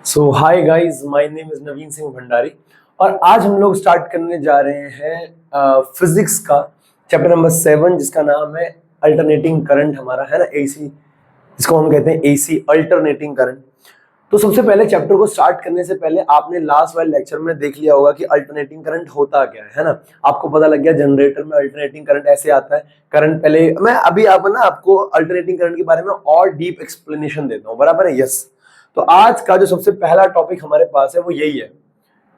So hi guys, my name is Naveen Singh Bhandari और आज हम लोग स्टार्ट करने जा रहे हैं फिजिक्स का चैप्टर नंबर 7 जिसका नाम है अल्टरनेटिंग करंट। हमारा है ना एसी, जिसको हम कहते हैं एसी अल्टरनेटिंग करंट। तो सबसे पहले चैप्टर को स्टार्ट करने से पहले आपने लास्ट वाले लेक्चर में देख लिया होगा कि अल्टरनेटिंग करंट होता क्या है ना। आपको पता लग गया जनरेटर में अल्टरनेटिंग करंट ऐसे आता है। करंट पहले मैं अभी आपको अल्टरनेटिंग करंट के बारे में और डीप एक्सप्लेनेशन देता हूँ, बराबर है। यस, तो आज का जो सबसे पहला टॉपिक हमारे पास है वो यही है।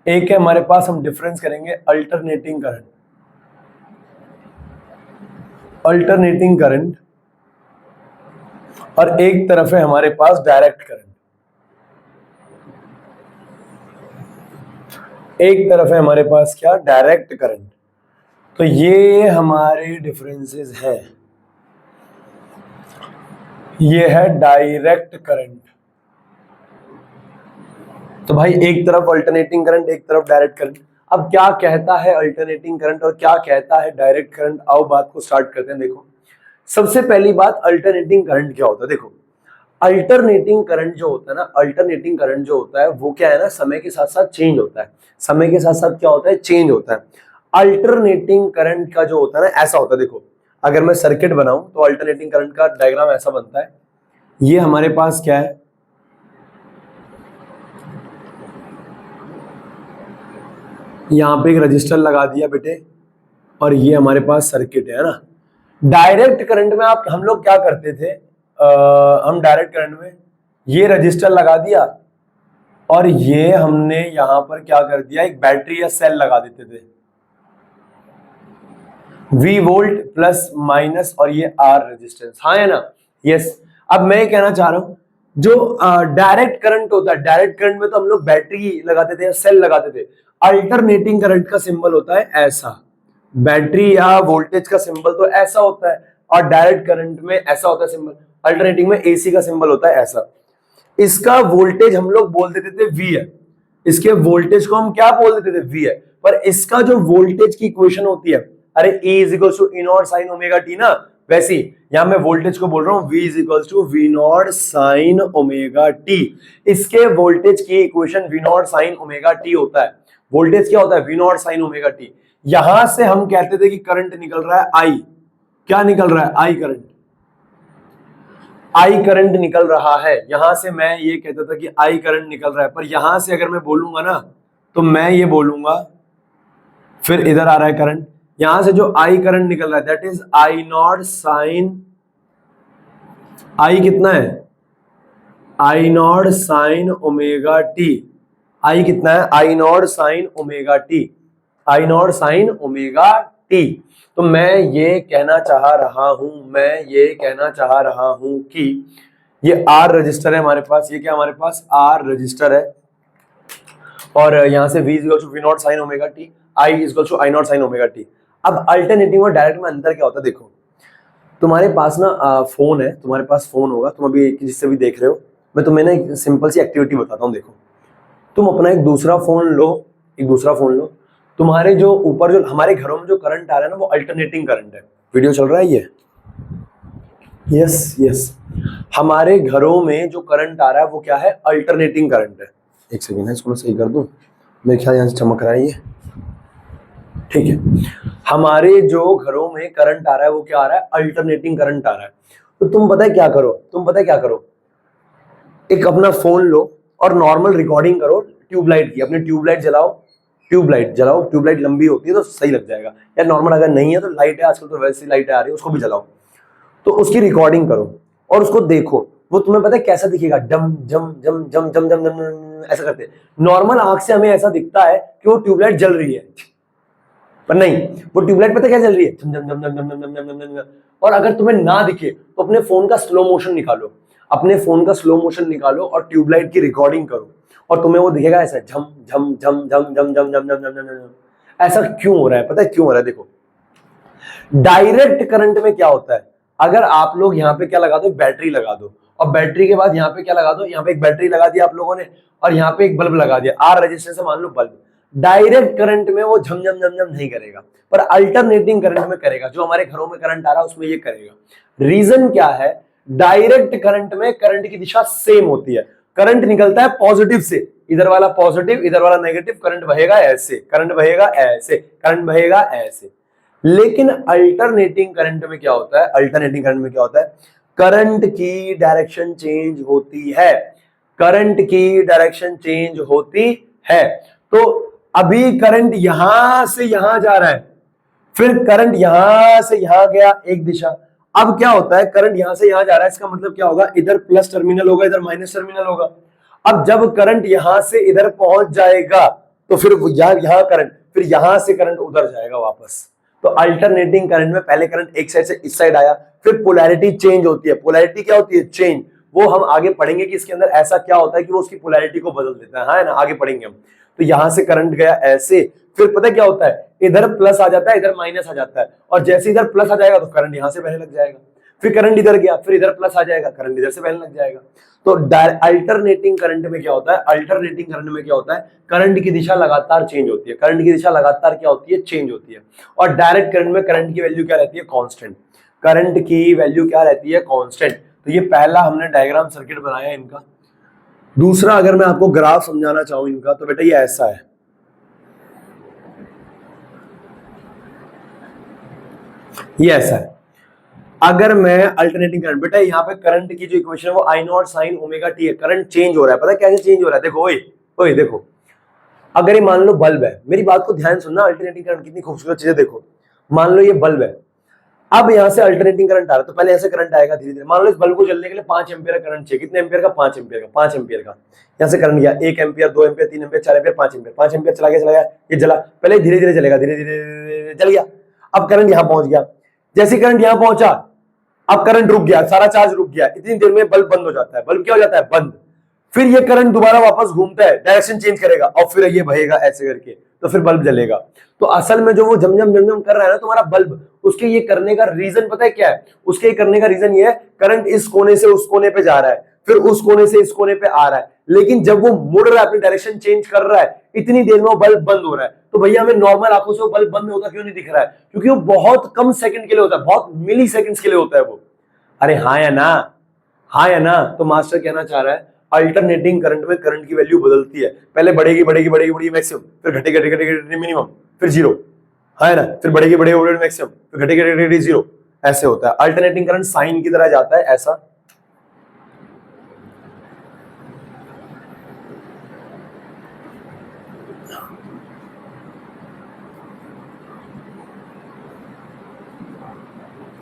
एक है हमारे पास, हम डिफरेंस करेंगे अल्टरनेटिंग करंट, अल्टरनेटिंग करंट, और एक तरफ है हमारे पास डायरेक्ट करंट। एक तरफ है हमारे पास क्या, डायरेक्ट करंट। तो ये हमारे डिफरेंसेस हैं। ये है डायरेक्ट करंट। तो भाई एक तरफ अल्टरनेटिंग करंट, एक तरफ डायरेक्ट करंट। अब क्या कहता है अल्टरनेटिंग करंट और क्या कहता है डायरेक्ट करंट, आओ बात को स्टार्ट करते हैं। देखो, सबसे पहली बात, अल्टरनेटिंग करंट क्या होता है। देखो, अल्टरनेटिंग करंट जो होता है ना, अल्टरनेटिंग करंट जो होता है वो क्या है ना, समय के साथ साथ चेंज होता है। समय के साथ साथ क्या होता है, चेंज होता है। अल्टरनेटिंग करंट का जो होता है ना, ऐसा होता है। देखो, अगर मैं सर्किट बनाऊं तो अल्टरनेटिंग करंट का डायग्राम ऐसा बनता है। ये हमारे पास क्या है, यहाँ पे एक रजिस्टर लगा दिया बेटे, और ये हमारे पास सर्किट है ना। डायरेक्ट करंट में हम लोग क्या करते थे, हम डायरेक्ट करंट में ये रजिस्टर लगा दिया और ये हमने यहां पर क्या कर दिया, एक बैटरी या सेल लगा देते थे। V वोल्ट प्लस माइनस और ये R रेजिस्टेंस, हाँ है ना। यस, अब मैं ये कहना चाह रहा हूं, जो डायरेक्ट करंट होता है, डायरेक्ट करंट में तो हम लोग बैटरी लगाते थे या सेल लगाते थे। अल्टरनेटिंग करंट का सिंबल होता है ऐसा, बैटरी या वोल्टेज का सिंबल तो ऐसा होता है, और डायरेक्ट करंट में ऐसा होता है सिंबल। अल्टरनेटिंग में एसी का सिंबल होता है ऐसा। इसका वोल्टेज हम लोग बोल देते थे V है, इसके वोल्टेज को हम क्या बोल देते थे, V है। पर इसका जो वोल्टेज की इक्वेशन होती है, अरे E is equals to E not sine omega T ना, वैसी यहां मैं वोल्टेज को बोल रहा हूं V is equals to V not sine omega T. इसके वोल्टेज की equation V not sine omega T होता है। वोल्टेज क्या होता है, V not sine omega T. यहां से हम कहते थे कि करंट निकल रहा है I, क्या निकल रहा है, I करंट, I करंट निकल रहा है। यहां से मैं ये कहता था कि I करंट निकल रहा है, पर यहां से अगर मैं बोलूंगा ना तो मैं ये बोलूंगा, फिर इधर आ रहा है करंट, यहां से जो I करंट निकल रहा है that is I not sine, I कितना है, I not sine omega T. I कितना है, I not sine omega T, I not sine omega T. तो मैं ये कहना चाह रहा हूं, मैं ये कहना चाह रहा हूं कि ये R रजिस्टर है हमारे पास, ये क्या हमारे पास R रजिस्टर है, और यहां से V equal to V not sine omega T, I equal to I not sine omega T. अब अल्टरनेटिव और डायरेक्ट में अंतर क्या होता है, देखो तुम्हारे पास ना फोन है, तुम्हारे पास फोन होगा, तुम अभी जिससे भी देख रहे हो, मैं तुम्हें ना एक सिंपल सी एक्टिविटी बताता हूँ। देखो, तुम अपना एक दूसरा फोन लो, एक दूसरा फोन लो, तुम्हारे जो ऊपर जो हमारे घरों में जो करंट आ रहा है ना वो अल्टरनेटिंग करंट है। वीडियो चल रहा है ये, यस यस, हमारे घरों में जो करंट आ रहा है वो क्या है, अल्टरनेटिंग करंट है। एक सेकेंड है, इसको मैं सही कर दूं, मेरे ख्याल यहाँ से चमक रहा है ये, ठीक है। हमारे जो घरों में करंट आ रहा है वो क्या आ रहा है, अल्टरनेटिंग करंट आ रहा है। तो तुम पता है क्या करो, तुम पता है क्या करो, एक अपना फोन लो और नॉर्मल रिकॉर्डिंग करो ट्यूबलाइट की, अपनी ट्यूबलाइट जलाओ, ट्यूबलाइट जलाओ, ट्यूबलाइट लंबी होती है तो सही लग जाएगा, या नॉर्मल अगर नहीं है तो लाइट है आजकल तो वैसी लाइटें आ रही है उसको भी जलाओ। तो उसकी रिकॉर्डिंग करो और उसको देखो, वो तुम्हें पता है कैसा दिखेगा, डम जम जम जम जम जम जम ऐसा करते। नॉर्मल आंख से हमें ऐसा दिखता है कि वो ट्यूबलाइट जल रही है, पर नहीं, वो ट्यूबलाइट पता क्या चल रही है, जम जम जम जम जम जम जम जम। और अगर तुम्हें ना दिखे तो अपने फोन का स्लो मोशन निकालो, अपने फोन का स्लो मोशन निकालो और ट्यूबलाइट की रिकॉर्डिंग करो, और तुम्हें वो दिखेगा ऐसा झम झम झम झम झम झम झम झम झम झम। ऐसा क्यों हो रहा है, पता है क्यों हो रहा है, देखो डायरेक्ट करंट में क्या होता है, अगर आप लोग यहाँ पे क्या लगा दो, बैटरी लगा दो, और बैटरी के बाद यहाँ पे क्या लगा दो, यहाँ पे एक बैटरी लगा दिया आप लोगों ने, और यहाँ पे एक बल्ब लगा दिया, R रेजिस्टेंस से मान लो बल्ब। डायरेक्ट करंट में वो झम झम झम झम नहीं करेगा, पर अल्टरनेटिंग करंट में करेगा। जो हमारे घरों में करंट आ रहा है उसमें ये करेगा। रीजन क्या है, डायरेक्ट करंट में करंट की दिशा सेम होती है, करंट निकलता है पॉजिटिव से, इधर वाला पॉजिटिव इधर वाला नेगेटिव, करंट बहेगा ऐसे, करंट बहेगा ऐसे, करंट बहेगा ऐसे। लेकिन अल्टरनेटिंग करंट में क्या होता है, अल्टरनेटिंग करंट में क्या होता है, करंट की डायरेक्शन चेंज होती है, करंट की डायरेक्शन चेंज होती है। तो अभी करंट यहां से यहां जा रहा है, फिर करंट यहां से यहां गया एक दिशा, अब क्या होता है, करंट यहां से यहां जा रहा है, इसका मतलब क्या होगा, इधर प्लस टर्मिनल होगा, इधर माइनस टर्मिनल होगा। अब जब करंट यहां से इधर पहुंच जाएगा तो फिर यहां करंट, फिर यहां से करंट उधर जाएगा वापस। तो अल्टरनेटिंग करंट में पहले करंट एक साइड से इस साइड आया, फिर पोलैरिटी चेंज होती है। पोलैरिटी क्या होती है, चेंज। वो हम आगे पढ़ेंगे कि इसके अंदर ऐसा क्या होता है कि वो उसकी पोलैरिटी को बदल देता है, हाँ ना, आगे पढ़ेंगे हम। तो यहां से करंट गया ऐसे, फिर पता क्या होता है, इधर प्लस आ जाता है, इधर माइनस आ जाता है, और जैसे इधर प्लस आ जाएगा तो करंट यहां से बहने लग जाएगा, फिर करंट इधर गया, फिर इधर प्लस आ जाएगा, करंट इधर से बहने लग जाएगा। तो अल्टरनेटिंग करंट में क्या होता है, अल्टरनेटिंग करंट में क्या होता है, करंट की दिशा लगातार चेंज होती है, करंट की दिशा लगातार क्या होती है, चेंज होती है। और डायरेक्ट करंट में करंट की वैल्यू क्या रहती है, कांस्टेंट, करंट की वैल्यू क्या रहती है, कांस्टेंट। तो ये पहला हमने डायग्राम सर्किट बनाया इनका। दूसरा अगर मैं आपको ग्राफ समझाना चाहूं इनका, तो बेटा ये ऐसा है, ये ऐसा है। अगर मैं अल्टरनेटिंग करंट, बेटा यहाँ पे करंट की जो इक्वेशन है वो आई नॉट साइन ओमेगा टी है। करंट चेंज हो रहा है, पता है कैसे चेंज हो रहा है, देखो ओए ओए देखो, अगर ये मान लो बल्ब है, मेरी बात को ध्यान सुनना, अल्टरनेटिंग करंट कितनी खूबसूरत चीज है, देखो मान लो ये बल्ब है, अब यहाँ से अल्टरनेटिंग करंट आ रहा है, तो पहले ऐसे करंट आएगा धीरे धीरे। मान लो इस बल्ब को जलने के लिए 5 एम्पियर का करंट चाहिए, कितने एम्पियर का, 5 एम्पियर का, 5 एम्पियर का। यहाँ से करंट गया 1 ampere, 2 ampere, 3 ampere, 4 ampere, 5 ampere, 5 ampere चला गया, ये जला, पहले धीरे धीरे चलेगा, धीरे धीरे जल गया। अब करंट यहाँ पहुंच गया, जैसे करंट यहाँ पहुंचा, अब करंट रुक गया, सारा चार्ज रुक गया, इतनी देर में बल्ब बंद हो जाता है। बल्ब क्या हो जाता है, बंद। फिर ये करंट दोबारा वापस घूमता है, डायरेक्शन चेंज करेगा और फिर ये बहेगा ऐसे करके, तो फिर बल्ब जलेगा। तो असल में जो वो झमझम झमझम कर रहा है ना तुम्हारा बल्ब, उसके ये करने का रीजन पता है क्या है, उसके ये करने का रीजन ये है, करंट इस कोने से उस कोने पे जा रहा है, फिर उस कोने से इस कोने पे आ रहा है, लेकिन जब वो मुड़ रहा है, अपनी डायरेक्शन चेंज कर रहा है, इतनी देर में वो बल्ब बंद हो रहा है। तो भैया हमें नॉर्मल आंखों से वो बल्ब बंद होता क्यों नहीं दिख रहा है, क्योंकि वो बहुत कम सेकंड के लिए होता है, बहुत मिली सेकंड्स के लिए होता है वो। अरे हाँ या ना, हाँ या ना। तो मास्टर कहना चाह रहा है अल्टरनेटिंग करंट में करंट की वैल्यू बदलती है, पहले बढ़ेगी बढ़ेगी बढ़ेगी बढ़ेगी मैक्सिमम, फिर घटेगी घटेगी घटेगी मिनिमम, फिर जीरो, है ना, फिर बढ़ेगी बढ़ेगी बढ़ेगी मैक्सिमम, फिर घटेगी घटेगी जीरो, ऐसे होता है। अल्टरनेटिंग करंट साइन की तरह जाता है, ऐसा।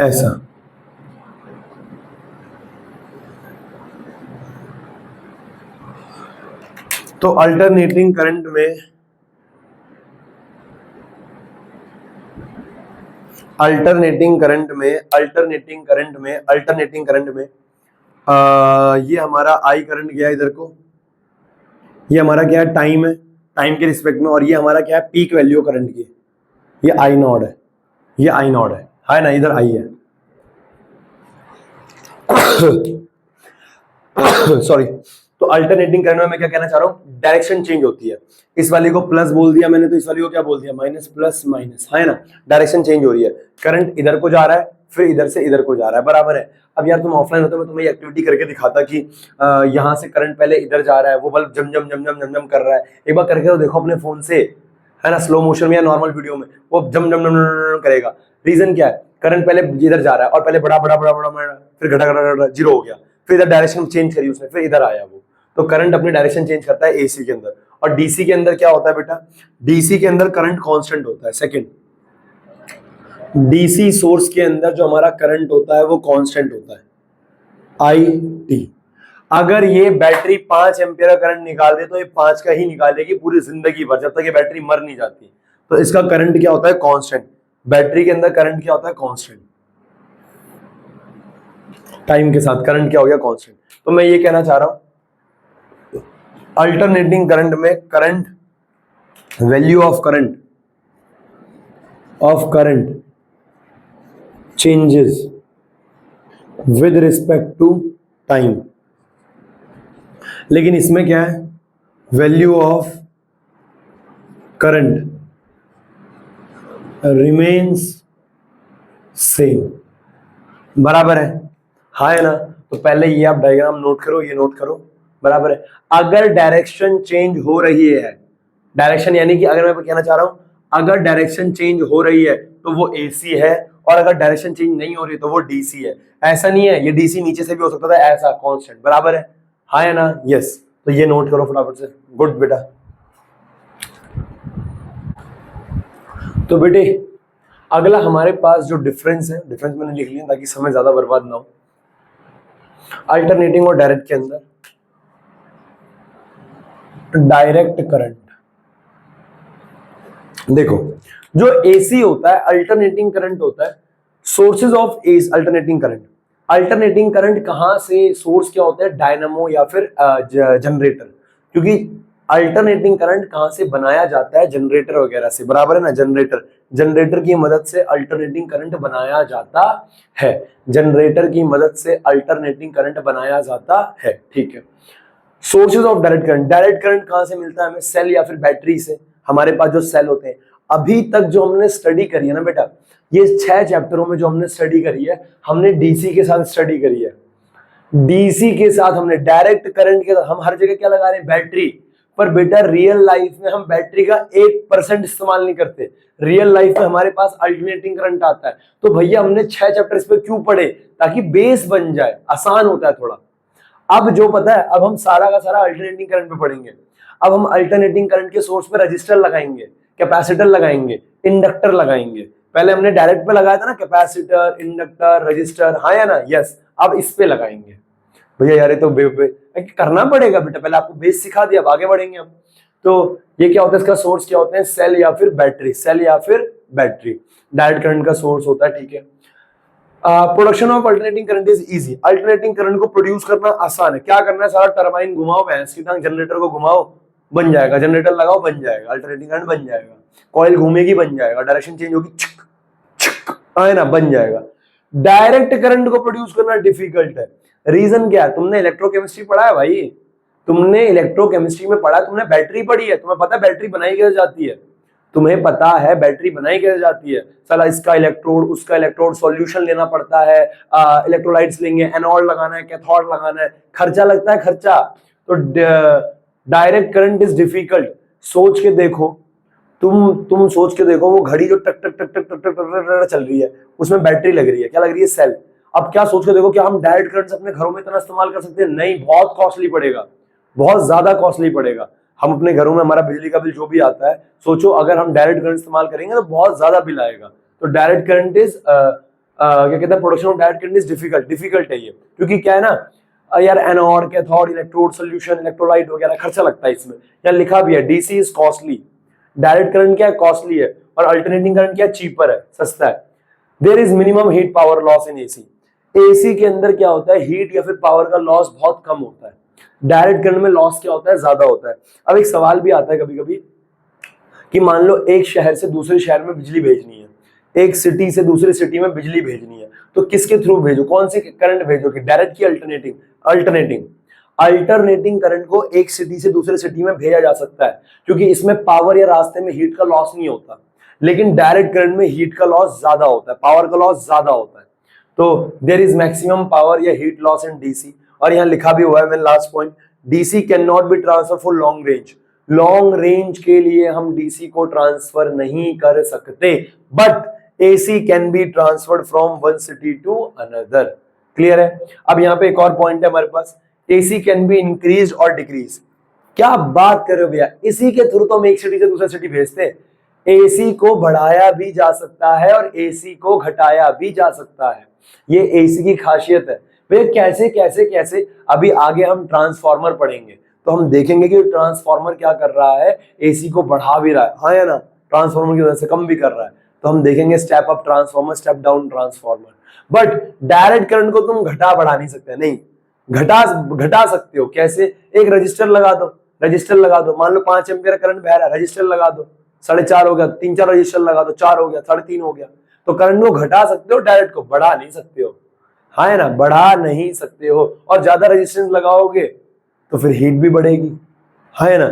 ऐसा तो अल्टरनेटिंग करंट में, अल्टरनेटिंग करंट में ये हमारा आई करंट गया इधर को, ये हमारा क्या है, टाइम है, टाइम के रिस्पेक्ट में, और ये हमारा क्या है, पीक वैल्यू करंट की, ये आई नॉट है, ये आई नॉट है ना, इधर आई है सॉरी। तो अल्टरनेटिंग करंट में मैं क्या कहना चाह रहा हूं, डायरेक्शन चेंज होती है। इस वाले को प्लस बोल दिया मैंने, तो इस वाले को क्या बोल दिया, माइनस, प्लस माइनस, है ना, डायरेक्शन चेंज हो रही है। करंट इधर को जा रहा है, फिर इधर से इधर को जा रहा है, बराबर है। अब यार तुम ऑफलाइन होते मैं तुम्हें एक्टिविटी करके दिखाता कि यहाँ से करंट पहले इधर जा रहा है, वो बल्ब झमझम झमझम झमझम कर रहा है, एक बार करके तो देखो अपने फोन से, है ना, स्लो मोशन में या नॉर्मल वीडियो में, वो झमझम झमझम करेगा। रीजन क्या है, करंट पहले इधर जा रहा है और पहले बड़ा बड़ा बड़ा बड़ा बड़ा, फिर घटा घटा घटा जीरो हो गया, फिर इधर डायरेक्शन चेंज करी उसने, फिर इधर आया वो। तो करंट अपनी डायरेक्शन चेंज करता है एसी के अंदर। और डीसी के अंदर क्या होता है बेटा, डीसी के अंदर करंट कांस्टेंट होता है। सेकंड, डीसी सोर्स के अंदर जो हमारा करंट होता है वो कांस्टेंट होता है, आई टी। अगर ये बैटरी 5 एम्पियर का करंट निकाल दे तो ये 5 का ही निकालेगी पूरी जिंदगी भर, जब तक ये बैटरी मर नहीं जाती। तो इसका करंट क्या होता है, कांस्टेंट। बैटरी के अंदर करंट क्या होता है, कांस्टेंट। टाइम के साथ करंट क्या हो गया, कांस्टेंट। तो मैं ये कहना चाह रहा हूं अल्टरनेटिंग करंट में current, value of current changes with respect to time. लेकिन इसमें क्या है, value of current remains same, बराबर है, हाँ है ना। तो पहले ये आप डायग्राम नोट करो, ये नोट करो, बराबर है। अगर डायरेक्शन चेंज हो रही है, डायरेक्शन यानी कि अगर मैं कहना चाह रहा हूं अगर डायरेक्शन चेंज हो रही है तो वो AC है, और अगर डायरेक्शन चेंज नहीं हो रही तो वो DC है। ऐसा नहीं है ये DC नीचे से भी हो सकता था, ऐसा कांस्टेंट, बराबर है, हाँ या ना? यस। तो ये नोट करो फटाफट से, गुड बेटा। तो बेटे अगला हमारे पास जो डिफरेंस है, डिफरेंस मैंने लिख लिया ताकि समय ज्यादा बर्बाद ना हो। अल्टरनेटिंग और डायरेक्ट के अंदर डायरेक्ट करंट, देखो जो AC होता है अल्टरनेटिंग करंट होता है, sources of alternating current. Alternating current कहां से, सोर्स क्या होता है, डायनामो या फिर जनरेटर, क्योंकि अल्टरनेटिंग करंट कहां से बनाया जाता है, जनरेटर वगैरह से, बराबर है ना? जनरेटर, जनरेटर की मदद से अल्टरनेटिंग करंट बनाया जाता है, जनरेटर की मदद से अल्टरनेटिंग करंट बनाया जाता है, ठीक है। Sources of direct current, direct current कहां से मिलता है हमें, सेल या फिर बैटरी से। हमारे पास जो सेल होते हैं, अभी तक जो हमने स्टडी करी है ना बेटा, ये 6 चैप्टरों में जो हमने स्टडी करी है, हमने DC के साथ स्टडी करी है। DC के साथ हमने डायरेक्ट करंट के साथ, हम हर जगह क्या लगा रहे हैं, बैटरी। पर बेटा रियल लाइफ में हम बैटरी का 1% इस्तेमाल नहीं करते, रियल लाइफ में हमारे पास अल्टरनेटिंग करंट आता है। तो भैया हमने 6 चैप्टर इस पे क्यों पढ़े, ताकि बेस बन जाए, आसान होता है थोड़ा। अब जो पता है, अब हम सारा का सारा अल्टरनेटिंग करंट पे पढ़ेंगे। अब हम अल्टरनेटिंग करंट के सोर्स पे रजिस्टर लगाएंगे, कैपेसिटर लगाएंगे, इंडक्टर लगाएंगे। पहले हमने डायरेक्ट पे लगाया था ना, कैपेसिटर, इंडक्टर, रजिस्टर, हाँ या ना? यस। अब इस पे लगाएंगे। भैया यार ये तो करना पड़ेगा बेटा, पहले आपको बेस सिखा दिया, अब आगे बढ़ेंगे हम। तो ये क्या होता है, इसका सोर्स क्या होते हैं, सेल या फिर बैटरी, सेल या फिर बैटरी डायरेक्ट करंट का सोर्स होता है, ठीक है। Production of alternating current is easy, alternating current को प्रोड्यूस करना आसान है। क्या करना है, सारा टरबाइन घुमाओ, भैंस की टांग, जनरेटर को घुमाओ, बन जाएगा, जनरेटर लगाओ, बन जाएगा, अल्टरनेटिंग करंट बन जाएगा, कॉइल घूमेगी, बन जाएगा, डायरेक्शन चेंज होगी, छिक छिक, है ना, बन जाएगा। डायरेक्ट करंट को प्रोड्यूस करना डिफिकल्ट है। रीजन क्या है, तुमने इलेक्ट्रोकेमिस्ट्री पढ़ा है भाई, तुमने इलेक्ट्रोकेमिस्ट्री में पढ़ा, तुमने बैटरी पढ़ी है, तुम्हें पता है बैटरी बनाई कैसे जाती है, तुम्हें पता है बैटरी बनाई कैसे जाती है। साला इसका इलेक्ट्रोड, उसका इलेक्ट्रोड, सॉल्यूशन लेना पड़ता है, इलेक्ट्रोलाइट्स लेंगे, एनोड लगाना है, कैथोड लगाना है, खर्चा लगता है, खर्चा। तो डायरेक्ट करंट इज डिफिकल्ट। सोच के देखो, तुम सोच के देखो, वो घड़ी जो टक टक टक टक टक टक टक चल रही है, उसमें बैटरी लग रही है, क्या लग रही है, सेल। अब क्या सोच के देखो, क्या हम डायरेक्ट करंट अपने घरों में इतना इस्तेमाल कर सकते हैं? नहीं, बहुत कॉस्टली पड़ेगा, बहुत ज्यादा कॉस्टली पड़ेगा। हम अपने घरों में, हमारा बिजली का बिल जो भी आता है, सोचो अगर हम डायरेक्ट करंट इस्तेमाल करेंगे तो बहुत ज्यादा बिल आएगा। तो डायरेक्ट करंट इज क्या कहते हैं, production of direct current is difficult है ये, क्योंकि क्या है ना यार, anode, cathode, electrode, solution, electrolyte वगैरह, खर्चा लगता है इसमें। यहाँ लिखा भी है DC is costly, direct current क्या है, कॉस्टली है, और अल्टरनेटिंग करंट क्या है, चीपर है, सस्ता है। There is minimum heat power loss in AC, AC के अंदर क्या होता है, हीट या फिर पावर का लॉस बहुत कम होता है। डायरेक्ट करंट में लॉस क्या होता है, ज्यादा होता है। अब एक सवाल भी आता है कभी कभी कि मान लो एक शहर से दूसरे शहर में बिजली भेजनी है, एक सिटी से दूसरी सिटी में बिजली भेजनी है, तो किसके थ्रू भेजो, कौन सी करंट भेजोगे, डायरेक्ट की अल्टरनेटिंग? अल्टरनेटिंग करंट को एक सिटी से दूसरे सिटी में भेजा जा सकता है, क्योंकि इसमें पावर या रास्ते में हीट का लॉस नहीं होता। लेकिन डायरेक्ट करंट में हीट का लॉस ज्यादा होता है, पावर का लॉस ज्यादा होता है। तो देयर इज मैक्सिमम पावर या हीट लॉस इन डीसी। और यहाँ लिखा भी हुआ है, मैं last point, DC can not be transfer for long range. Long range के लिए हम डीसी को ट्रांसफर नहीं कर सकते, but AC can be transferred from one city to another. Clear है? अब यहाँ पे एक और पॉइंट है हमारे पास, एसी कैन बी इंक्रीज और डिक्रीज। क्या बात कर रहे हो भैया, इसी के थ्रू तो हम एक सिटी से दूसरे सिटी भेजते हैं। एसी को बढ़ाया भी जा सकता है और एसी को घटाया भी जा सकता है, ये एसी की खासियत है। भैया कैसे कैसे कैसे, अभी आगे हम ट्रांसफार्मर पढ़ेंगे तो हम देखेंगे कि ट्रांसफार्मर क्या कर रहा है, एसी को बढ़ा भी रहा है, हाँ या ना, ट्रांसफार्मर की वजह से कम भी कर रहा है। तो हम देखेंगे step up transformer, step down transformer. But direct current को तुम घटा बढ़ा नहीं सकते, नहीं, घटा सकते हो। कैसे? एक रजिस्टर लगा दो, रजिस्टर लगा दो, मान लो 5 एम्पीयर करंट बह रहा है, रजिस्टर लगा दो, 4.5 हो गया, 3-4 रजिस्टर लगा दो, 4 हो गया, 3.5 हो गया। तो करंट को घटा सकते हो, डायरेक्ट को बढ़ा नहीं सकते हो, हाँ है ना, बढ़ा नहीं सकते हो। और ज्यादा रेजिस्टेंस लगाओगे तो फिर हीट भी बढ़ेगी, हाँ है ना।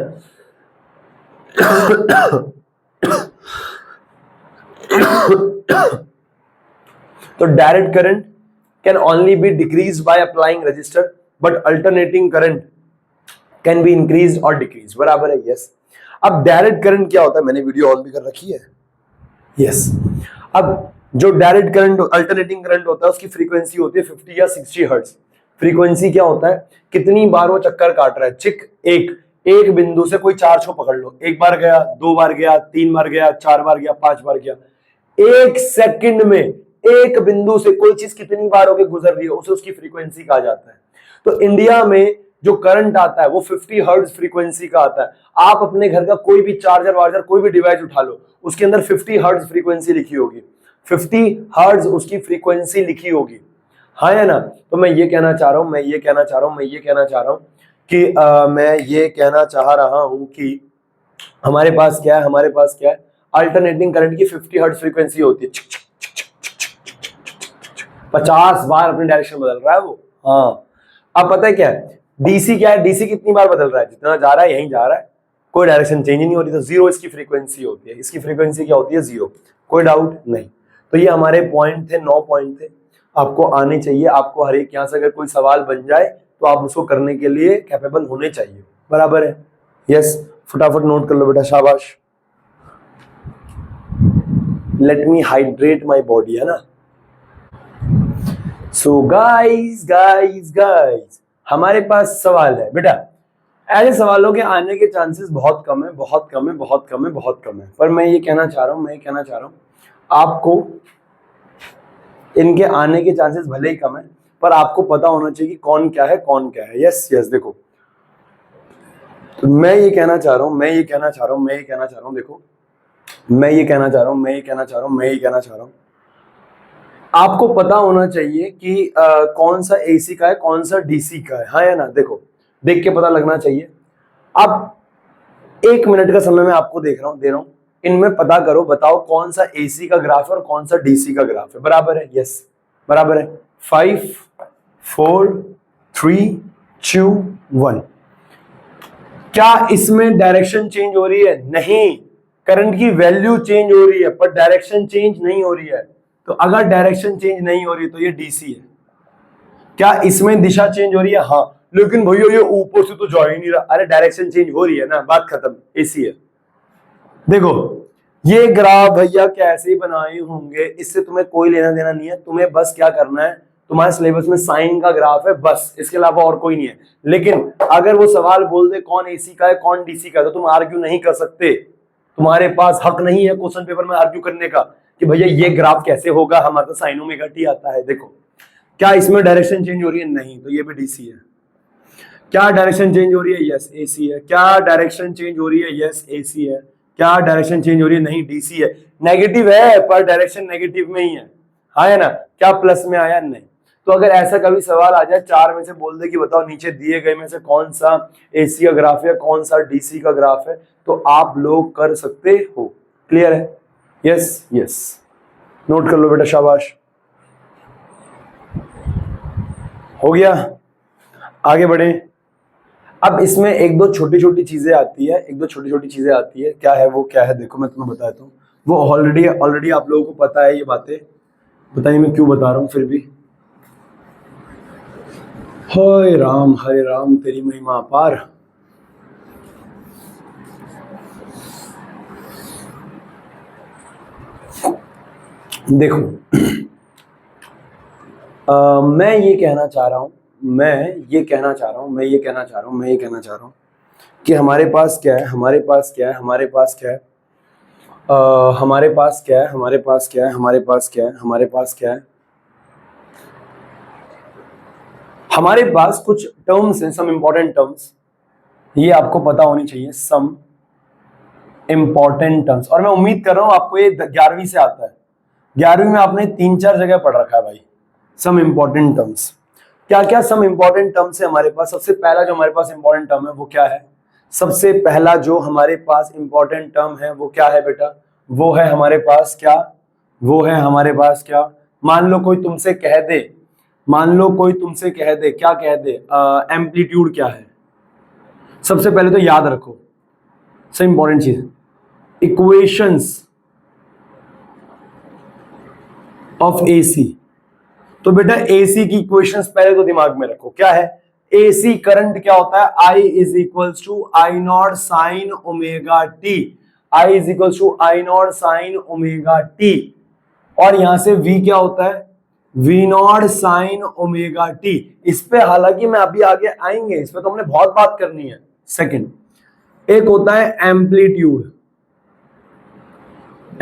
तो direct current can only be decrease by applying resistor, but alternating current can be increase और डिक्रीज, बराबर है, यस। अब डायरेक्ट करंट क्या होता है, मैंने वीडियो ऑन भी कर रखी है, यस। अब जो डायरेक्ट करंट अल्टरनेटिंग करंट होता है उसकी फ्रीक्वेंसी होती है 50 या 60 हर्ट्ज। फ्रीक्वेंसी क्या होता है, कितनी बार वो चक्कर काट रहा है, चिक एक बिंदु से कोई 4 छो पकड़ लो, एक बार गया, 2 बार गया, 3 बार गया, 4 बार गया, 5 बार गया, 1 सेकंड में एक बिंदु से कोई चीज कितनी बार होकर गुजर रही है उसे उसकी फ्रीक्वेंसी कहा जाता है। तो इंडिया में जो करंट आता है वो 50 हर्ट्ज फ्रीक्वेंसी का आता है। आप अपने घर का कोई भी चार्जर वार्जर कोई भी डिवाइस उठा लो, उसके अंदर 50 हर्ट्ज फ्रीक्वेंसी लिखी होगी, 50 हर्ट्ज उसकी फ्रीक्वेंसी लिखी होगी, हाँ है ना। तो मैं ये कहना चाह रहा हूं, मैं ये कहना चाह रहा हूं कि हमारे पास क्या है, हमारे पास क्या है, अल्टरनेटिंग करंट की 50 हर्ट्ज फ्रीक्वेंसी होती है, 50 बार अपनी डायरेक्शन बदल रहा है वो, हाँ। अब पता है क्या है, डीसी क्या है, डीसी कितनी बार बदल रहा है, जितना जा रहा है यहीं जा रहा है, कोई डायरेक्शन चेंज नहीं हो रही, तो 0 इसकी फ्रीक्वेंसी होती है, इसकी फ्रीक्वेंसी क्या होती है, 0, कोई डाउट नहीं। तो ये हमारे पॉइंट थे, 9 पॉइंट थे, आपको आने चाहिए, आपको हर एक यहाँ से अगर कोई सवाल बन जाए तो आप उसको करने के लिए कैपेबल होने चाहिए, बराबर है, यस। फटाफट नोट कर लो बेटा, शाबाश। Let me hydrate my body, है ना। सो गाइज हमारे पास सवाल है बेटा, ऐसे सवालों के आने के चांसेस बहुत कम है, बहुत कम है, बहुत कम है, बहुत कम है, पर मैं ये कहना चाह रहा हूं आपको इनके आने के चांसेस भले ही कम है, पर आपको पता होना चाहिए कि कौन क्या है, कौन क्या है, यस यस। देखो तो मैं ये कहना चाह रहा हूं आपको पता होना चाहिए कि कौन सा एसी का है, कौन सा डीसी का है, हाँ या ना। देखो देख के पता लगना चाहिए। अब 1 मिनट का समय मैं आपको दे रहा हूं, इनमें पता करो, बताओ कौन सा एसी का ग्राफ है और कौन सा डीसी का ग्राफ है, बराबर है, यस बराबर है। 5 4 3 2 1। क्या इसमें डायरेक्शन चेंज हो रही है? नहीं, करंट की वैल्यू चेंज हो रही है पर डायरेक्शन चेंज नहीं हो रही है। तो अगर डायरेक्शन चेंज नहीं हो रही तो ये डीसी है। क्या इसमें दिशा चेंज हो रही है? हाँ, लेकिन भैया ये ऊपर से तो जा ही नहीं रहा। अरे डायरेक्शन चेंज हो रही है ना, बात खत्म, एसी है। देखो ये ग्राफ भैया कैसे बनाए होंगे इससे तुम्हें कोई लेना देना नहीं है, तुम्हें बस क्या करना है, तुम्हारे सिलेबस में साइन का ग्राफ है बस, इसके अलावा और कोई नहीं है। लेकिन अगर वो सवाल बोल दे कौन एसी का है कौन डीसी का है, तो तुम आर्ग्यू नहीं कर सकते, तुम्हारे पास हक नहीं है क्वेश्चन पेपर में आर्ग्यू करने का कि भैया ये ग्राफ कैसे होगा, हमारा तो साइन ओमेगा टी आता है। देखो क्या इसमें डायरेक्शन चेंज हो रही है? नहीं, तो ये भी डीसी है। क्या डायरेक्शन चेंज हो रही है? यस एसी है। क्या डायरेक्शन चेंज हो रही है? यस एसी है। क्या डायरेक्शन चेंज हो रही है? नहीं, डीसी है। नेगेटिव है पर डायरेक्शन नेगेटिव में ही है, हाँ है ना। क्या प्लस में आया? नहीं। तो अगर ऐसा कभी सवाल आ जाए 4 में से बोल दे कि बताओ नीचे दिए गए में से कौन सा एसी का ग्राफ है कौन सा डीसी का ग्राफ है, तो आप लोग कर सकते हो। क्लियर है? यस यस, नोट कर लो बेटा, शाबाश। हो गया, आगे बढ़े। अब इसमें एक दो छोटी छोटी चीजें आती है, क्या है वो, क्या है देखो मैं तुम्हें बताता हूँ। वो ऑलरेडी आप लोगों को पता है ये बातें, बताइए मैं क्यों बता रहा हूँ फिर भी। हरे राम तेरी महिमा अपार। देखो मैं ये कहना चाह रहा हूँ कि हमारे पास क्या है, हमारे पास कुछ टर्म्स हैं, सम इंपॉर्टेंट टर्म्स, ये आपको पता होनी चाहिए, सम इंपॉर्टेंट टर्म्स। और मैं उम्मीद कर रहा हूं आपको ये 11वीं से आता है, 11वीं में आपने 3-4 जगह पढ़ रखा है भाई। सम इंपॉर्टेंट टर्म्स, क्या क्या सम इंपॉर्टेंट टर्म्स है हमारे पास। सबसे पहला जो हमारे पास इंपॉर्टेंट टर्म है वो क्या है? सबसे पहला जो हमारे पास इंपॉर्टेंट टर्म है वो क्या है बेटा? वो है हमारे पास क्या? मान लो कोई तुमसे कह दे, क्या कह दे, एम्पलीट्यूड क्या है? सबसे पहले तो याद रखो, सबसे इंपॉर्टेंट चीज, इक्वेशंस ऑफ एसी। तो बेटा एसी की इक्वेशंस पहले तो दिमाग में रखो, क्या है? एसी करंट क्या होता है, I is equals to I not sine omega T, I is equals to I not sine omega T, और यहां से V क्या होता है, V not sine omega T. इस पे हालांकि मैं अभी आगे आएंगे, इस पे तो हमने बहुत बात करनी है। सेकंड, एक होता है एम्पलीट्यूड,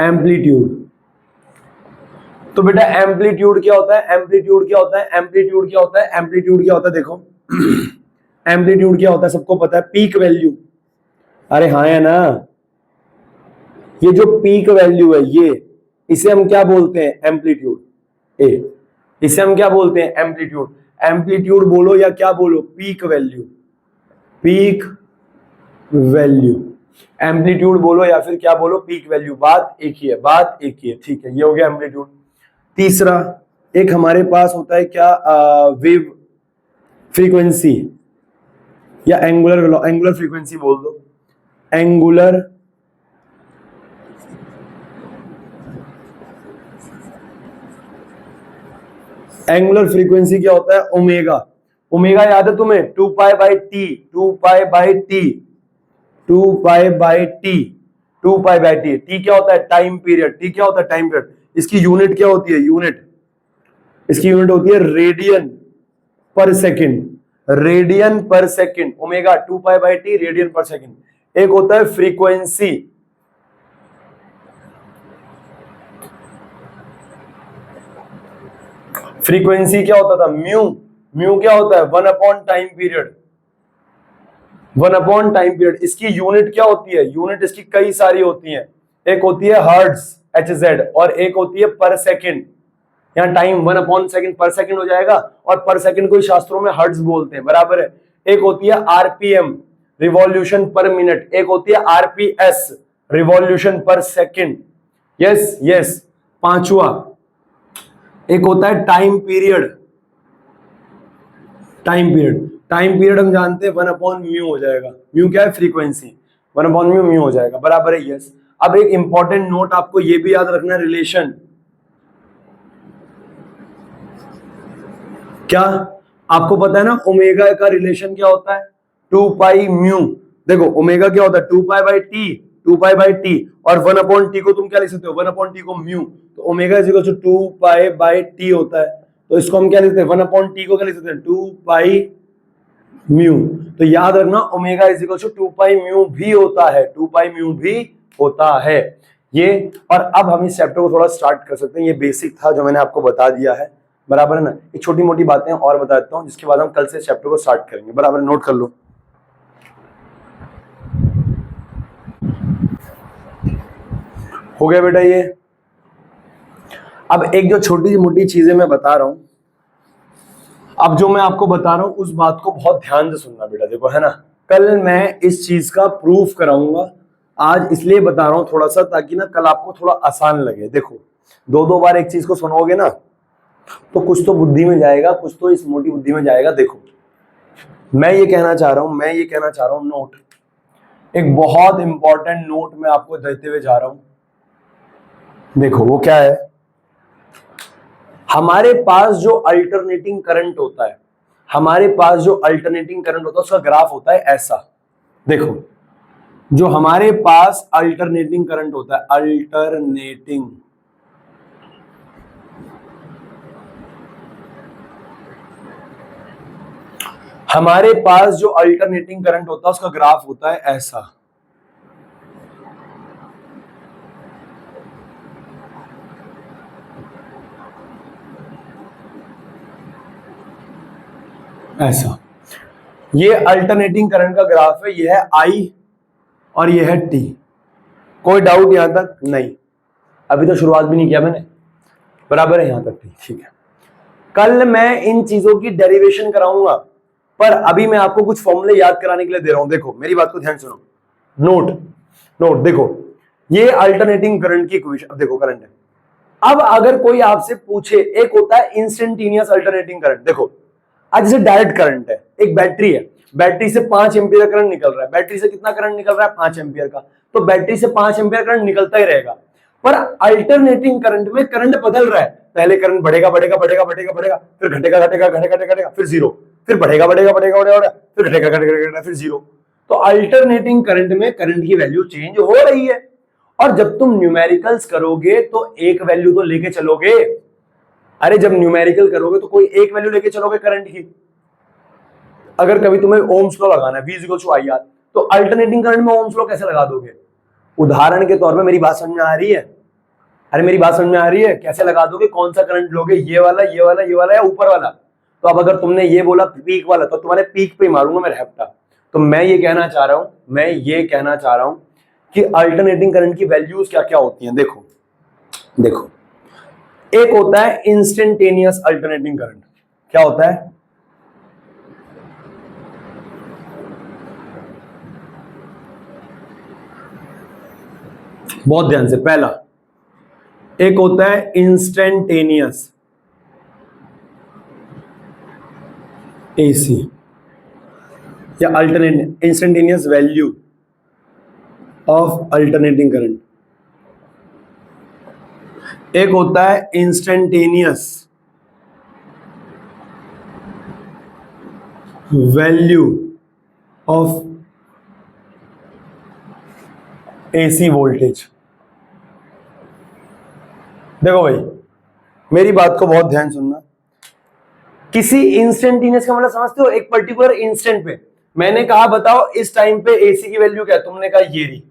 एम्पलीट्यूड। तो बेटा एम्पलीट्यूड क्या होता है, एम्पलीट्यूड क्या होता है, एम्पलीट्यूड क्या होता है, एम्पलीट्यूड क्या होता है, देखो एम्पलीट्यूड क्या होता है सबको पता है, पीक वैल्यू। अरे हाँ है ना, ये जो पीक वैल्यू है ये, इसे हम क्या बोलते हैं, एम्पलीट्यूड। इसे हम क्या बोलते हैं, एम्पलीट्यूड। एम्पलीट्यूड बोलो या क्या बोलो, peak value, peak value. Amplitude बोलो या फिर क्या बोलो, पीक वैल्यू, बात एक ही है, बात एक ही है, ठीक है। ये हो गया एम्पलीट्यूड। तीसरा एक हमारे पास होता है क्या, वेव फ्रीक्वेंसी या एंगुलर फ्रीक्वेंसी बोल दो, एंगुलर फ्रीक्वेंसी क्या होता है, ओमेगा। ओमेगा याद है तुम्हें, 2 pi by T, 2 pi by T, 2 pi by T, 2 pi by T. T क्या होता है, टाइम पीरियड। टी क्या होता है, टाइम पीरियड। इसकी यूनिट क्या होती है, यूनिट, इसकी यूनिट होती है रेडियन पर सेकेंड, रेडियन पर second. Omega 2 pi by T, radian पर सेकेंड। एक होता है फ्रीक्वेंसी, फ्रीक्वेंसी क्या होता था, म्यू। म्यू क्या होता है, 1 upon time period, 1 upon time period. इसकी यूनिट क्या होती है, यूनिट इसकी कई सारी होती हैं। एक होती है हर्ट्ज, HZ, और एक होती है पर सेकेंड। यहाँ टाइम 1 अपॉन सेकेंड, पर सेकेंड हो जाएगा, और पर सेकेंड को शास्त्रों में हर्ट्ज बोलते हैं, बराबर है। एक होती है RPM, रिवॉल्यूशन पर मिनट। एक होती है RPS, रिवॉल्यूशन पर सेकेंड। Yes yes. पांचवा एक होता है time period, time period. Time period हम जानते हैं 1 अपॉन म्यू हो जाएगा। म्यू क्या है, फ्रीक्वेंसी, 1 अपॉन म्यू, म्यू हो जाएगा, बराबर है। यस। अब एक इंपॉर्टेंट नोट आपको ये भी याद रखना है, रिलेशन। क्या आपको पता है ना, ओमेगा का रिलेशन क्या होता है, 2 पाई म्यू। देखो ओमेगा क्या होता है, 2 pi by T, 2 pi by T, और 1 अपॉन टी को तुम क्या लिख सकते हो, 1 अपॉन टी को म्यू। तो omega is equal to 2 pi by T होता है, तो इसको हम क्या लिखते हैं, 1 अपॉन टी को क्या लिख सकते हैं, 2 पाई म्यू। तो याद रखना omega is equal to 2 pi mu भी होता है, 2 पाई म्यू भी होता है ये। और अब हम इस चैप्टर को थोड़ा स्टार्ट कर सकते हैं। ये बेसिक था जो मैंने आपको बता दिया है, बराबर है ना। ये छोटी मोटी बातें और बता देता हूं, जिसके बाद हम कल से इस चैप्टर को स्टार्ट करेंगे, बराबर। नोट कर लो। हो गया बेटा ये। अब एक जो छोटी मोटी चीजें मैं बता रहा हूं, अब जो मैं आपको बता रहा हूं उस बात को बहुत ध्यान से सुनना बेटा, देखो है ना। कल मैं इस चीज का प्रूफ कराऊंगा, आज इसलिए बता रहा हूं थोड़ा सा, ताकि ना कल आपको थोड़ा आसान लगे। देखो 2-2 बार एक चीज को सुनोगे ना, तो कुछ तो बुद्धि में जाएगा, कुछ तो इस मोटी बुद्धि में जाएगा। देखो मैं ये कहना चाह रहा हूं, नोट, एक बहुत इंपॉर्टेंट नोट मैं आपको देते हुए जा रहा हूं। देखो वो क्या है, हमारे पास जो अल्टरनेटिंग करंट होता है, उसका ग्राफ होता है ऐसा। देखो जो हमारे पास अल्टरनेटिंग करंट होता है, हमारे पास जो अल्टरनेटिंग करंट होता है उसका ग्राफ होता है ऐसा। ऐसा ये अल्टरनेटिंग करंट का ग्राफ है, ये है I और ये है T। कोई डाउट यहां तक नहीं? अभी तो शुरुआत भी नहीं किया मैंने, बराबर है यहां तक, ठीक है। कल मैं इन चीजों की डेरिवेशन कराऊंगा, पर अभी मैं आपको कुछ फॉर्मूले याद कराने के लिए दे रहा हूं। देखो मेरी बात को ध्यान सुनो, नोट देखो, ये अल्टरनेटिंग करंट की इक्वेशन। अब देखो करंट है, अब अगर कोई आपसे पूछे, एक होता है इंस्टेंटेनियस अल्टरनेटिंग करंट। देखो आज जैसे डायरेक्ट करंट है, एक बैटरी है, बैटरी से 5 एम्पियर करंट निकल रहा है। बैटरी से कितना करंट निकल रहा है, 5 एम्पियर का, तो बैटरी से 5 एम्पियर करंट निकलता ही रहेगा। पर अल्टरनेटिंग करंट में करंट बदल रहा है, पहले करंट बढ़ेगा, फिर घटेगा, फिर जीरो। फिर बढ़ेगा बढ़ेगा बढ़ेगा बढ़ेगा, फिर घटेगा घटेगा घटेगा, फिर जीरो। तो अल्टरनेटिंग करंट में करंट की वैल्यू चेंज हो रही है। और जब तुम न्यूमेरिकल्स करोगे तो एक वैल्यू तो लेके चलोगे। अरे जब न्यूमेरिकल करोगे तो कोई एक वैल्यू लेके चलोगे करंट की। अगर कभी तुम्हें ओम्स लॉ लगाना है, V = IR, तो अल्टरनेटिंग करंट में ओम्स लॉ कैसे लगा दोगे? उदाहरण के तौर पे, मेरी बात समझ में आ रही है? अरे मेरी बात समझ में आ रही है? कैसे लगा दोगे? कौन सा करंट लोगे, ये वाला ये वाला ये वाला या ऊपर वाला? तो अब अगर तुमने ये बोला पीक वाला, तो तुम्हारे पीक पे मारूंगा मैं रैप्टा। तो मैं ये कहना चाह रहा हूं कि अल्टरनेटिंग करंट की वैल्यूज क्या क्या होती हैं। देखो देखो, एक होता है इंस्टेंटेनियस अल्टरनेटिंग करंट। क्या होता है? बहुत ध्यान से, पहला एक होता है इंस्टेंटेनियस एसी या alternate instantaneous value of alternating current. एक होता है instantaneous value of AC voltage. देखो भाई, मेरी बात को बहुत ध्यान सुनना। किसी इंस्टेंटेनियस का मतलब समझते हो? एक पर्टिकुलर इंस्टेंट पे मैंने कहा बताओ इस टाइम पे एसी की वैल्यू क्या है, तुमने कहा ये रही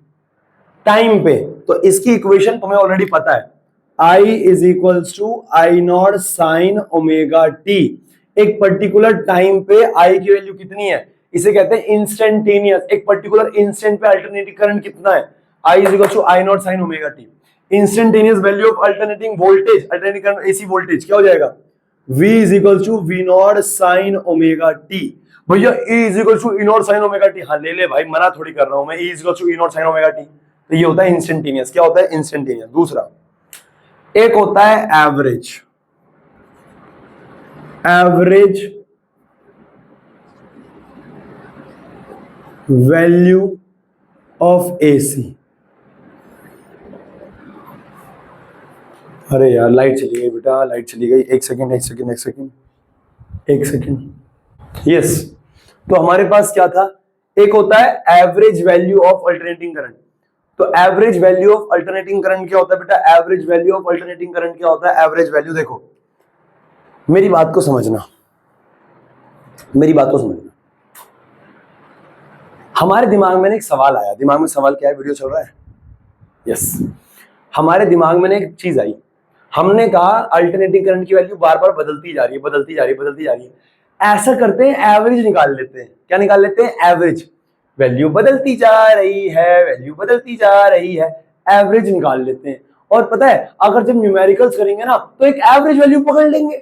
टाइम पे। तो इसकी इक्वेशन तुम्हें ऑलरेडी पता है, I = I0 sin omega T. एक पर्टिकुलर टाइम पे I की वैल्यू कितनी है, इसे कहते हैं इंस्टेंटेनियस। एक पर्टिकुलर इंस्टेंट पे अल्टरनेटिंग करंट कितना है, I = I0 sin omega T. Instantaneous value of alternating voltage, alternating current AC voltage क्या हो जाएगा? V = V0 sin omega T. भैया E = E0 sin omega T, हाँ ले ले भाई, मना थोड़ी कर रहा हूं मैं। E = E0 sin omega T. तो ये होता है इंस्टेंटेनियस। क्या होता है? इंस्टेंटेनियस। दूसरा एक होता है average, average value of AC. अरे यार लाइट चली गई बेटा, लाइट चली गई। एक सेकेंड एक सेकेंड एक सेकेंड एक सेकेंड। यस, तो हमारे पास क्या था? एक होता है average value of alternating current. तो average value of alternating current क्या होता है बेटा? Average value of alternating current क्या होता है? एवरेज वैल्यू, देखो मेरी बात को समझना, मेरी बात को समझना। हमारे दिमाग में एक सवाल आया। दिमाग में सवाल क्या है? वीडियो चल रहा है? यस, हमारे दिमाग में एक चीज आई। हमने कहा अल्टरनेटिंग करंट की वैल्यू बार बार बदलती जा रही है, बदलती जा रही है, बदलती जा रही है। ऐसा करते हैं, एवरेज निकाल लेते हैं। क्या निकाल लेते हैं? एवरेज। वैल्यू बदलती जा रही है, वैल्यू बदलती जा रही है, एवरेज निकाल लेते हैं। और पता है, अगर जब न्यूमेरिकल्स करेंगे ना, तो एक एवरेज वैल्यू पकड़ लेंगे।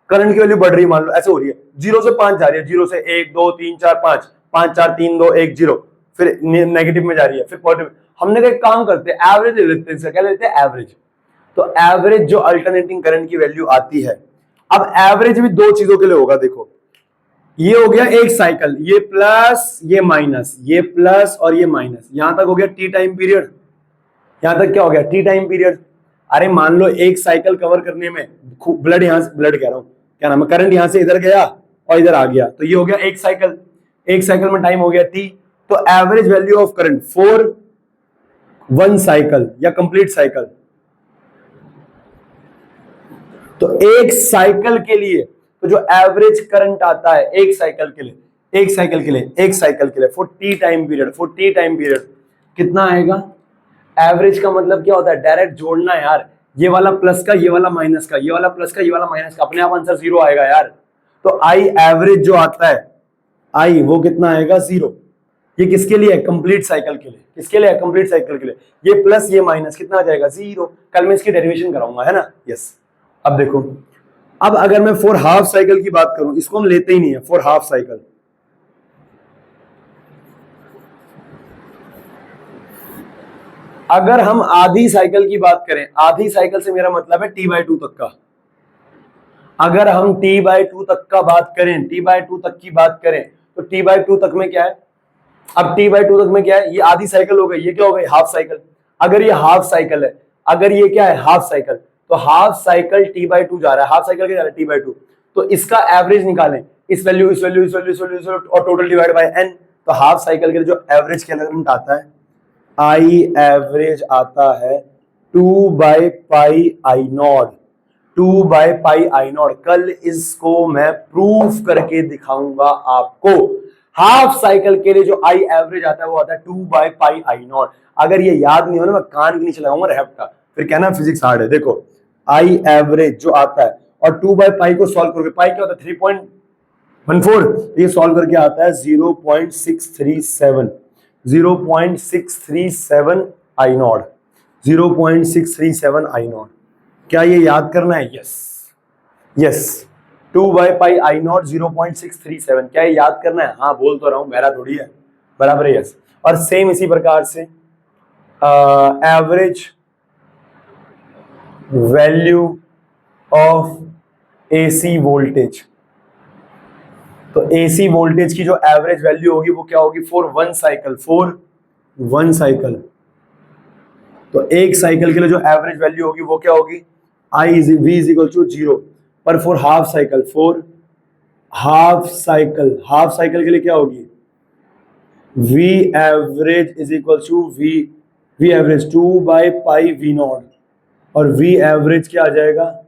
करंट की वैल्यू बढ़ रही है, मान लो ऐसे हो रही है, 0 से 5 जा रही है, 0 से 1 2 3 4 5, 5 4 3 2 1 0, फिर नेगेटिव में जा रही है, फिर पॉजिटिव। हमने कहा एक काम करते हैं, एवरेज ले लेते हैं। क्या लेते हैं? एवरेज। तो एवरेज जो अल्टरनेटिंग करंट की वैल्यू आती है, अब एवरेज भी दो चीजों के लिए होगा। देखो, ये हो गया एक साइकिल, ये प्लस ये माइनस, ये प्लस और ये माइनस, यहां तक हो गया टी टाइम पीरियड। यहां तक क्या हो गया? T time period. अरे मान लो एक साइकिल कवर करने में ब्लड, यहां से ब्लड कह रहा हूं, क्या नाम है, करंट यहां से इधर गया और इधर आ गया, तो ये हो गया एक साइकिल। एक साइकिल में टाइम हो गया टी। तो average value of current for 1 cycle या कंप्लीट साइकिल, तो एक साइकिल के लिए तो जो एवरेज करंट आता है एक साइकिल के लिए, एक साइकिल के लिए, एक साइकिल के लिए for T time period, for T time period कितना आएगा? एवरेज का मतलब क्या होता है? डायरेक्ट जोड़ना है यार, ये वाला प्लस का, ये वाला माइनस का, ये वाला प्लस का, ये वाला माइनस का, अपने आप आंसर 0 आएगा यार। तो आई एवरेज जो आता है, आई वो कितना आएगा? 0। ये किसके लिए है? कंप्लीट साइकिल के लिए। किसके लिए है? कंप्लीट साइकिल के लिए। ये प्लस ये माइनस कितना आ जाएगा? 0। कल मैं इसकी डेरिवेशन कराऊंगा, है ना? यस। अब देखो, अब अगर मैं फॉर हाफ साइकिल की बात करूं, इसको हम लेते ही नहीं है, फॉर हाफ साइकिल, अगर हम आधी साइकिल की बात करें, आधी साइकिल से मेरा मतलब है T/2 तक का। अगर हम T/2 तक का बात करें, T/2 तक की बात करें, तो T/2 तक में क्या है? अब T/2 तक में क्या है? ये आधी साइकिल हो गई, ये क्या हो गई? Half cycle. अगर ये हाफ साइकिल है, अगर ये क्या है? हाफ साइकिल, तो हाफ साइकिल T/2 जा रहा है, हाफ साइकिल क्या जा रहा है? T/2। तो इसका एवरेज निकालें, इस वैल्यू इस वैल्यू इस वैल्यू इस वैल्यू और टोटल डिवाइड बाय n। तो हाफ साइकिल के लिए जो एवरेज कैलकुलेट आता है, आई एवरेज आता है 2 by pi I not, 2 by pi I not. कल इसको मैं प्रूफ करके दिखाऊंगा आपको। हाफ साइकिल के लिए जो आई एवरेज आता है वो आता है 2 बाई पाई आई नॉट। अगर ये याद नहीं हो ना, मैं कान के नीचे लगाऊंगा रेप्टा, फिर कहना फिजिक्स हार्ड है। देखो आई एवरेज जो आता है और 2 बाई पाई को सॉल्व करोगे, पाई क्या होता है 3.14, ये सॉल्व करके आता है 0.637, 0.637 आई नॉट, 0.637 आई नॉट। क्या ये याद करना है? Yes yes, 2 by pi I not 0.637, क्या ये याद करना है? हाँ बोल तो रहा हूं, मेरा थोड़ी है, बराबर है यस। और सेम इसी प्रकार से average value of AC voltage, तो एसी वोल्टेज की जो एवरेज वैल्यू होगी वो क्या होगी? For one cycle, for one cycle. तो एक साइकिल के लिए जो एवरेज वैल्यू होगी वो क्या होगी? I V is equal to 0। पर for half cycle, for half cycle, half cycle के लिए क्या होगी? V average is equal to V average 2 by pi V not, और वी एवरेज क्या आ जाएगा?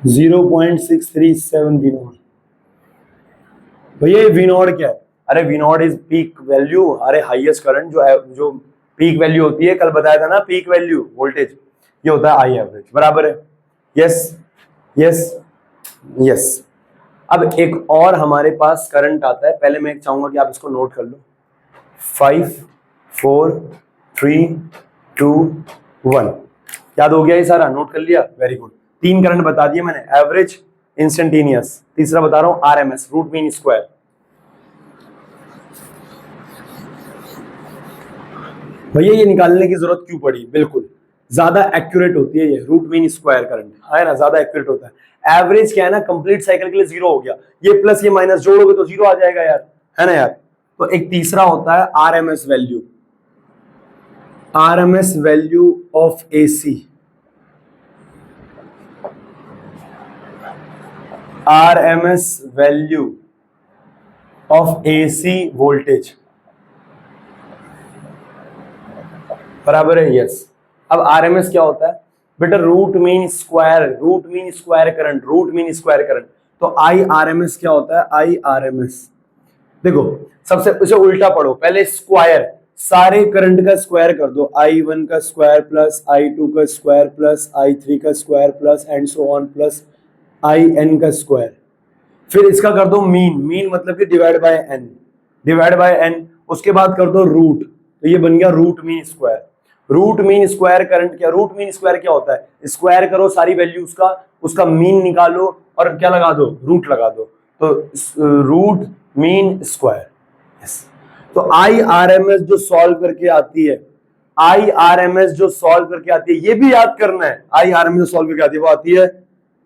0.637 वी नॉट। भैया वी नॉट क्या है? अरे V not is peak value, अरे हाईएस्ट करंट जो पीक वैल्यू होती है, कल बताया था ना पीक वैल्यू वोल्टेज, ये होता है आई एवरेज, बराबर है? Yes yes yes. अब एक और हमारे पास करंट आता है, पहले मैं चाहूंगा कि आप इसको नोट कर लो। 5 4 3 2 1, याद हो गया ये सारा? नोट कर लिया? Very good. 3 करंट बता दिए मैंने, एवरेज, इंस्टेंटेनियस, तीसरा बता रहा हूं आरएमएस, रूट मीन स्क्वायर। भैया ये निकालने की जरूरत क्यों पड़ी? बिल्कुल ज्यादा एक्यूरेट होती है ये रूट मीन स्क्वायर करंट, है ना, ज्यादा एक्यूरेट होता है। एवरेज क्या है ना, कंप्लीट साइकिल के लिए 0 हो गया, ये प्लस ये माइनस जोड़ोगे तो 0 आ जाएगा यार, है ना यार। तो एक तीसरा होता है RMS value, RMS value of AC, RMS value of AC voltage, बराबर है? यस। अब आरएमएस क्या होता है बेटा? Root mean square, root mean square current, root mean square current. तो आई आरएमएस क्या होता है? आई आरएमएस, देखो सबसे उसे उल्टा पढ़ो, पहले स्क्वायर, सारे करंट का स्क्वायर कर दो, I1 का स्क्वायर प्लस I2 का स्क्वायर प्लस I3 का square plus and so on plus IN का स्क्वायर। फिर इसका कर दो मीन, मीन मतलब कि divide by n, divide by n। उसके बाद कर दो रूट, तो ये बन गया root mean square. Root mean square current क्या? रूट मीन स्क्वायर क्या होता है? स्क्वायर करो सारी वैल्यूज का, उसका मीन निकालो और क्या लगा दो? रूट लगा दो, तो रूट मीन स्क्वायर। यस। तो आई आरएमएस जो सॉल्व करके आती है, आई आरएमएस जो सॉल्व करके आती है, ये भी याद करना है। आई आरएमएस जो सॉल्व करके आती है वो आती है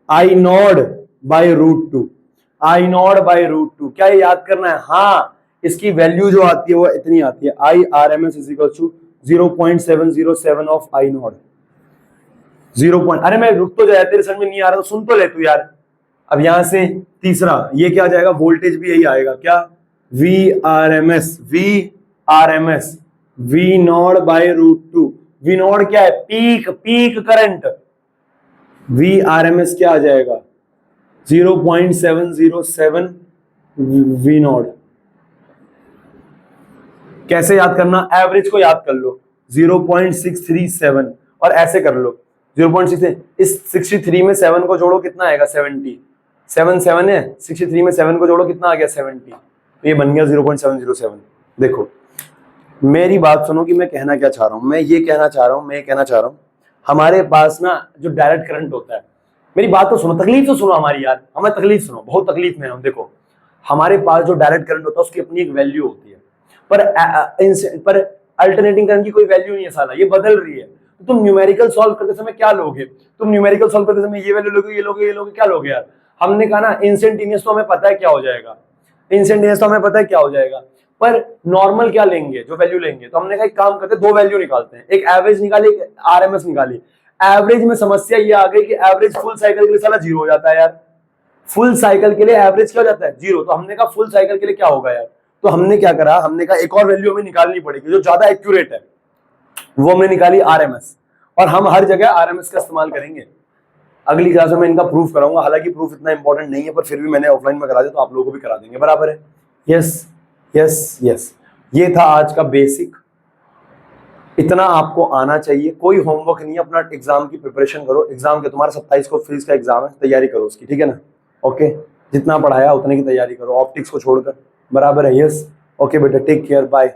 I not by root 2, I not by root 2। क्या ये याद करना है? हाँ, इसकी वैल्यू जो आती है वो इतनी आती है, I RMS is equal to 0.707 of I not, 0. अरे मैं रुक तो जाए, तेरे समझ में नहीं आ रहा तो सुन तो ले तू यार। अब यहां से तीसरा ये क्या आ जाएगा? वोल्टेज भी यही आएगा, क्या? V RMS, V RMS, V not by root 2। V not क्या है? Peak, peak current. V RMS क्या आ जाएगा? 0.707 वी नॉट। कैसे याद करना? एवरेज को याद कर लो 0.637 और ऐसे कर लो 0.6। इस 63 में 7 को जोड़ो, कितना आएगा? 70। 7 7 है, 63 में 7 को जोड़ो, कितना आ गया? 70। तो ये बन गया 0.707। देखो मेरी बात सुनो कि मैं कहना क्या चाह रहा हूं। मैं ये कहना चाह रहा हूं हमारे पास ना जो डायरेक्ट करंट होता है, मेरी बात तो सुनो, तकलीफ तो सुनो हमारी यार, हमें तकलीफ सुनो, बहुत तकलीफ में हम। देखो हमारे पास जो डायरेक्ट करंट होता है उसकी अपनी एक वैल्यू होती है, पर अल्टरनेटिंग करंट की कोई वैल्यू नहीं है साला, ये बदल रही है। तो तुम न्यूमेरिकल सॉल्व करते समय क्या लोगे? तुम न्यूमेरिकल सॉल्व करते समय ये वैल्यू लोगे, ये लोगे, ये लोगे, क्या लोगे यार? हमने कहा ना इंस्टेंटेनियस तो हमें पता है क्या हो जाएगा, इंस्टेंटेनियस तो हमें पता है क्या हो जाएगा, पर नॉर्मल क्या लेंगे, जो वैल्यू लेंगे। तो हमने कहा एक काम करते, 2 वैल्यू निकालते हैं, एक एवरेज निकाली, एक आरएमएस निकाली। एवरेज में समस्या ये आ गई कि एवरेज फुल साइकिल के लिए साला 0 हो जाता है यार, फुल साइकिल के लिए एवरेज क्या हो जाता है 0। तो हमने कहा फुल साइकिल के लिए क्या होगा यार, तो हमने क्या करा, हमने कहा एक और वैल्यू हमें निकालनी पड़ेगी जो ज्यादा एक्यूरेट है, वो हमने निकाली आरएमएस। और हम हर जगह आरएमएस का इस्तेमाल करेंगे। अगली क्लास में मैं इनका प्रूफ कराऊंगा, हालांकि प्रूफ इतना इंपॉर्टेंट नहीं है पर फिर भी मैंने ऑफलाइन में करा दिया तो आप लोगों को भी करा देंगे, बराबर है। यस यस यस, ये था आज का बेसिक, इतना आपको आना चाहिए। कोई होमवर्क नहीं है, अपना एग्जाम की प्रिपरेशन करो। एग्जाम के तुम्हारा 27 को फिजिक्स का एग्जाम है, तैयारी करो उसकी, ठीक है ना। ओके, जितना पढ़ाया उतने की तैयारी करो, ऑप्टिक्स को छोड़कर, बराबर है। यस, ओके बेटा, टेक केयर, बाय।